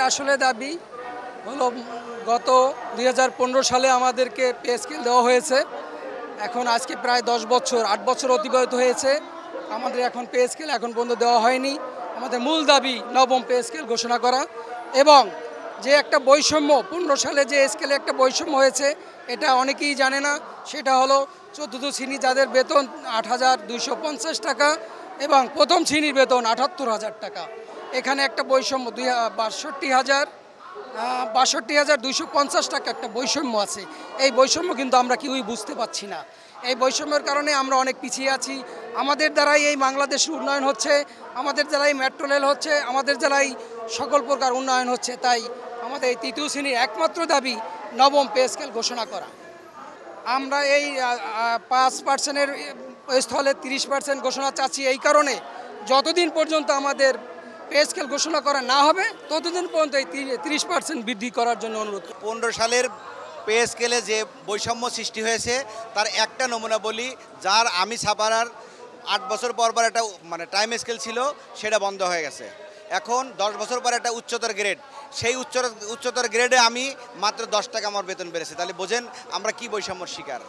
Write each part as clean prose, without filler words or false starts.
আসলে দাবি হলো গত 2015 সালে আমাদেরকে পে স্কেল দেওয়া হয়েছে। এখন আজকে প্রায় 10 বছর 8 বছর অতিবাহিত হয়েছে, আমাদের এখন পে স্কেল এখন পর্যন্ত দেওয়া হয়নি। আমাদের মূল দাবি নবম পে স্কেল ঘোষণা করা এবং যে একটা বৈষম্য 15 সালে যে স্কেলে একটা বৈষম্য হয়েছে এটা অনেকেই জানে না। সেটা হলো 14th শ্রেণী যাদের বেতন 8,250 টাকা এবং প্রথম শ্রেণীর বেতন 78,000 টাকা। এখানে একটা বৈষম্য 62,250 টাকা একটা বৈষম্য আছে। এই বৈষম্য কিন্তু আমরা কেউই বুঝতে পারছি না। এই বৈষম্যের কারণে আমরা অনেক পিছিয়ে আছি। আমাদের দ্বারাই এই বাংলাদেশের উন্নয়ন হচ্ছে, আমাদের দ্বারাই মেট্রো রেল হচ্ছে, আমাদের দ্বারাই সকল প্রকার উন্নয়ন হচ্ছে। তাই আমাদের এই 3য় শ্রেণীর একমাত্র দাবি নবম পে স্কেল ঘোষণা করা। আমরা এই 5%-এর স্থলে 30% ঘোষণা চাচ্ছি এই কারণে, যতদিন পর্যন্ত আমাদের পে স্কেল ঘোষণা করা না হবে ততদিন পর্যন্ত এই 30% বৃদ্ধি করার জন্য অনুরোধ। 15 সালের পে স্কেলে যে বৈষম্য সৃষ্টি হয়েছে তার একটা নমুনা বলি, যার আমি ছাপার 8 বছর পর পর একটা টাইম স্কেল ছিল, সেটা বন্ধ হয়ে গেছে। এখন 10 বছর পর একটা উচ্চতর গ্রেড, সেই উচ্চতর গ্রেডে আমি মাত্র 10 টাকা আমার বেতন বেড়েছে। তাহলে বোঝেন আমরা কি বৈষম্যর শিকার।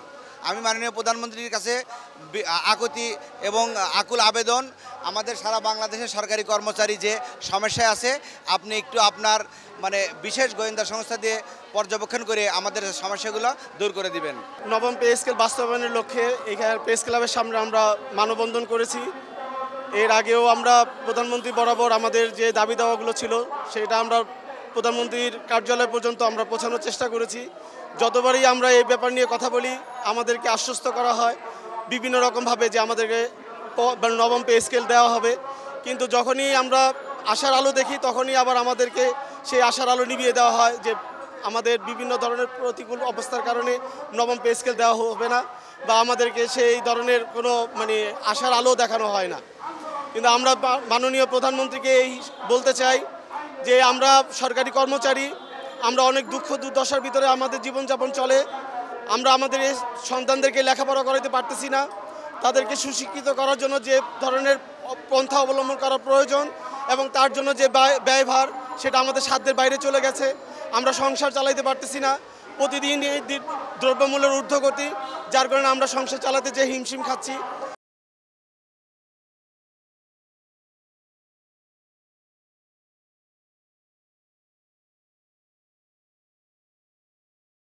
আমি মাননীয় প্রধানমন্ত্রীর কাছে আকুতি এবং আকুল আবেদন, আমাদের সারা বাংলাদেশের সরকারি কর্মচারী যে সমস্যায় আছে, আপনি একটু আপনার বিশেষ গোয়েন্দা সংস্থা দিয়ে পর্যবেক্ষণ করে আমাদের সমস্যাগুলো দূর করে দিবেন। নবম পে স্কেল বাস্তবায়নের লক্ষ্যে এখানে প্রেস ক্লাবের সামনে আমরা মানববন্ধন করেছি। এর আগেও আমরা প্রধানমন্ত্রী বরাবর আমাদের যে দাবি দাওয়াগুলো ছিল সেটা আমরা প্রধানমন্ত্রীর কার্যালয় পর্যন্ত আমরা পৌঁছানোর চেষ্টা করেছি। যতবারই আমরা এই ব্যাপার নিয়ে কথা বলি আমাদেরকে আশ্বস্ত করা হয় বিভিন্ন রকমভাবে যে আমাদেরকে নবম পে স্কেল দেওয়া হবে, কিন্তু যখনই আমরা আশার আলো দেখি তখনই আবার আমাদেরকে সেই আশার আলো নিভিয়ে দেওয়া হয় যে আমাদের বিভিন্ন ধরনের প্রতিকূল অবস্থার কারণে নবম পে স্কেল দেওয়া হবে না বা আমাদেরকে সেই ধরনের কোনো আশার আলো দেখানো হয় না। কিন্তু আমরা মাননীয় প্রধানমন্ত্রীকে এই বলতে চাই যে আমরা সরকারি কর্মচারী, আমরা অনেক দুঃখ দুর্দশার ভিতরে আমাদের জীবনযাপন চলে। আমরা আমাদের এই সন্তানদেরকে লেখাপড়া করাতে পারতেছি না। তাদেরকে সুশিক্ষিত করার জন্য যে ধরনের পন্থা অবলম্বন করা প্রয়োজন এবং তার জন্য যে ব্যয়ভার সেটা আমাদের সাধ্যের বাইরে চলে গেছে। আমরা সংসার চালাইতে পারতেছি না, প্রতিদিন এই দ্রব্যমূল্যের ঊর্ধ্বগতি, যার কারণে আমরা সংসার চালাতে যে হিমশিম খাচ্ছি।